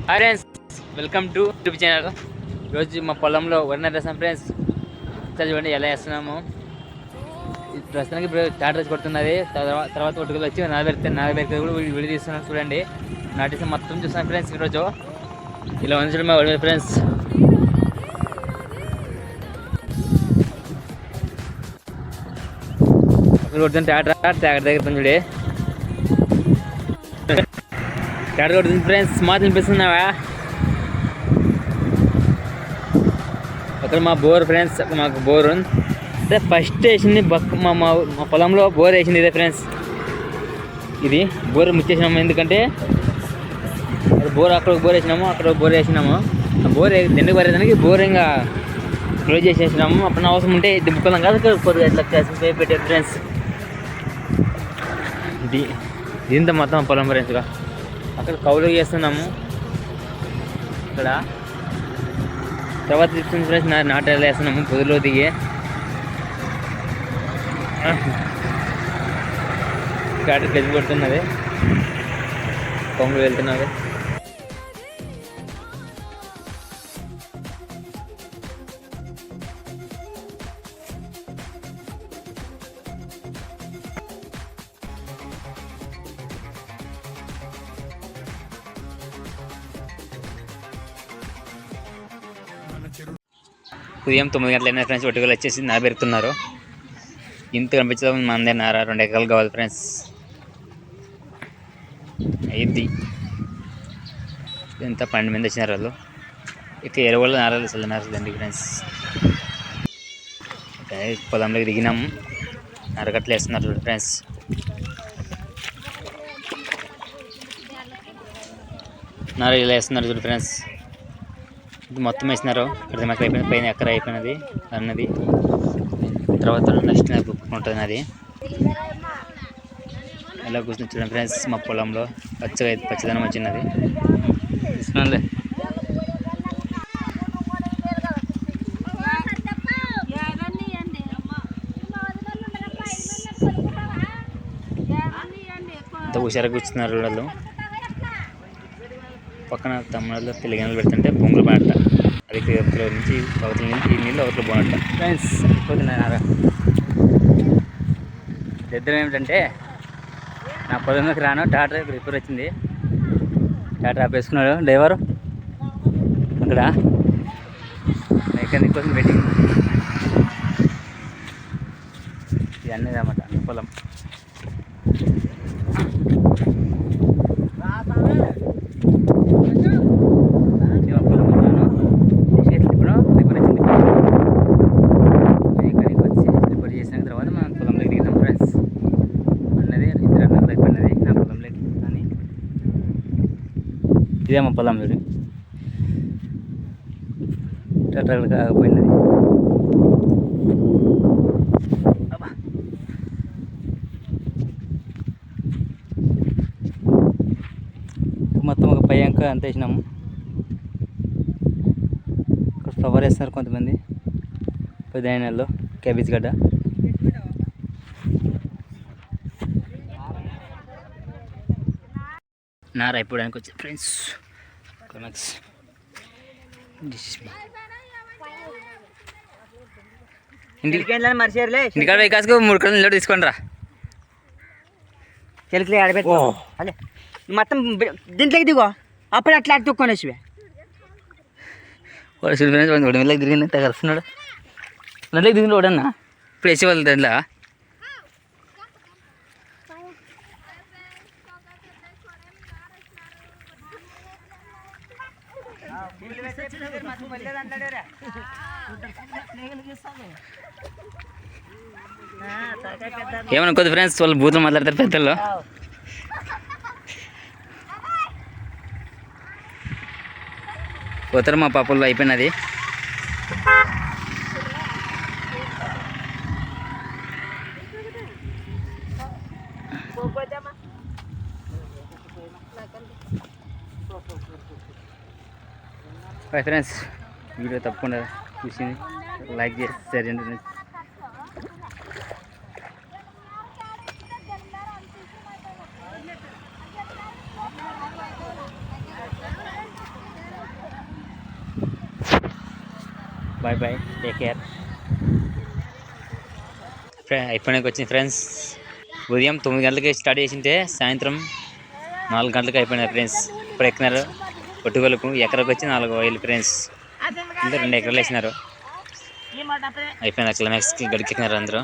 Hi friends, welcome to YouTube channel. ఈరోజు మా పొలంలో వరి నాటేస్తాం ఫ్రెండ్స్. చూడండి ఎలా వేస్తున్నాము. ప్రస్తుతానికి ఇప్పుడు టాటర్ కొడుతున్నది. తర్వాత ఒట్టుకులు వచ్చి నాలుగు కూడా విడి తీస్తున్నాం. చూడండి నాటేసి మొత్తం చూస్తున్నాం ఫ్రెండ్స్. ఈరోజు ఇలా ఉంది మా వరి ఫ్రెండ్స్. కొడుతుంది టాటర్ దగ్గర చూడే టాటర్ కొడుతుంది ఫ్రెండ్స్. మా తినిపిస్తున్నావా? అక్కడ మా బోర్ ఫ్రెండ్స్, మాకు బోర్ అంటే ఫస్ట్ వేసింది మా పొలంలో బోర్ వేసింది ఇదే ఫ్రెండ్స్. ఇది బోర్ ముచ్చేసినాము. ఎందుకంటే అక్కడ బోర్ వేసినాము, అక్కడ బోర్ వేసినాము. ఆ బోర్ దండకు పరేదానికి బోర్ ఇంకా క్లోజ్ చేసేసినాము. అప్పుడు అవసరం ఉంటే దింపుకోదాం కాదు, కొద్దిగా ఇట్లా పెట్టే ఫ్రెండ్స్. దీంతో మొత్తం పొలం ఫ్రెండ్స్గా అక్కడ కౌలు చేస్తున్నాము. ఇక్కడ తర్వాత తీసుకుని ఫ్రెండ్స్ నాటేలా వేస్తున్నాము. పొద్దులో దిగి స్టార్టర్ గది పడుతున్నది, కొంగులు వెళ్తున్నది. ఉదయం 9 గంటలైనా ఫ్రెండ్స్. ఒట్టుకలు వచ్చేసి పెడుతున్నారు. ఇంత కనిపించడం మందే నార 2 ఎకరాలు కావాలి ఫ్రెండ్స్. అయింది ఇంత 12 మంది వచ్చినారు వాళ్ళు. ఇక ఎరువులు నారాలు చల్లనారండి ఫ్రెండ్స్. పొలంలోకి దిగినాము. అరగట్లు వేస్తున్నారు చూడు ఫ్రెండ్స్. నార ఇలా వేస్తున్నారు చూడు ఫ్రెండ్స్. ఇది మొత్తం వేసినారు. ఇక్కడ మాకు అయిపోయింది, పైన ఎకర అయిపోయినది అన్నది. తర్వాత నెక్స్ట్ ఉంటుంది అది. ఎలా కూర్చొని చూడండి ఫ్రెండ్స్. మా పొలంలో పచ్చదనం వచ్చినది. ఇస్తున్నానులే. అంత హుషారుగా కూర్చున్నారు వాళ్ళు. పక్కన తమిళలో తెలంగాణలో పెడుతుంటే బొంగులు పడట. అది అవతల నుంచి ఈ నీళ్ళు అవతల పోనట్ట ఫ్రెండ్స్. అయిపోతున్నాయి. ఇద్దరం ఏమిటంటే నా పొలంలోకి రాను. టాటర్ రిపేర్ వచ్చింది. టాటర్ ఆపేసుకున్నాడు డ్రైవరు. అక్కడ మెకానిక్ కోసం వెయిటింగ్. ఇది అన్నది అన్నమాట పొలం. ఇదే మా పొలం చూడు. ట్రాక్టర్ కాకపోయినది. మొత్తం ఒక పై అంక అంత వేసినాము. ఇక్కడ ఫ్లవర్ వేస్తున్నారు కొంతమంది. పెద్ద నెలలో క్యాబేజ్ గడ్డ. నార అయిపోవడానికి వచ్చి ఫ్రెండ్స్. ఇంటికాడ వికాస్కు 3 కళ్ళు నిలబడి తీసుకోండి రా. చెలికి ఆడబెట్టు అదే మొత్తం దీంట్లోకి దిగో. అప్పుడు అట్లా తొక్కొనేసి ఒడిమెల్లకి తిరిగింది తగలుస్తున్నాడు. దాంట్లోకి దిగింది ఓడన్నా. ఇప్పుడు వేసి వాళ్ళు దాంట్లో ఏమనుకోదు ఫ్రెండ్స్. వాళ్ళు బూతులు మాట్లాడతారు పెద్దల్లో. పోతారు మా పాపల్లో. అయిపోయినది. ఫ్రెండ్స్, వీడియో తప్పకుండా చూసి లైక్ చేసి షేర్ చేయండి. Bye bye, take care. అయిపోయినాక వచ్చింది ఫ్రెండ్స్. ఉదయం 9 గంటలకి స్టార్ట్ చేసింటే సాయంత్రం 4 గంటలకు అయిపోయినాయి ఫ్రెండ్స్. ఇప్పుడు ఎక్కినారు ఒట్టుగోలకు. ఎకరకు వచ్చి 4,000 ఫ్రెండ్స్. ఇంకా 2 ఎకరాలు వేసినారు. అయిపోయినారు క్లైమాక్స్కి గడికెక్కినారు అందరూ.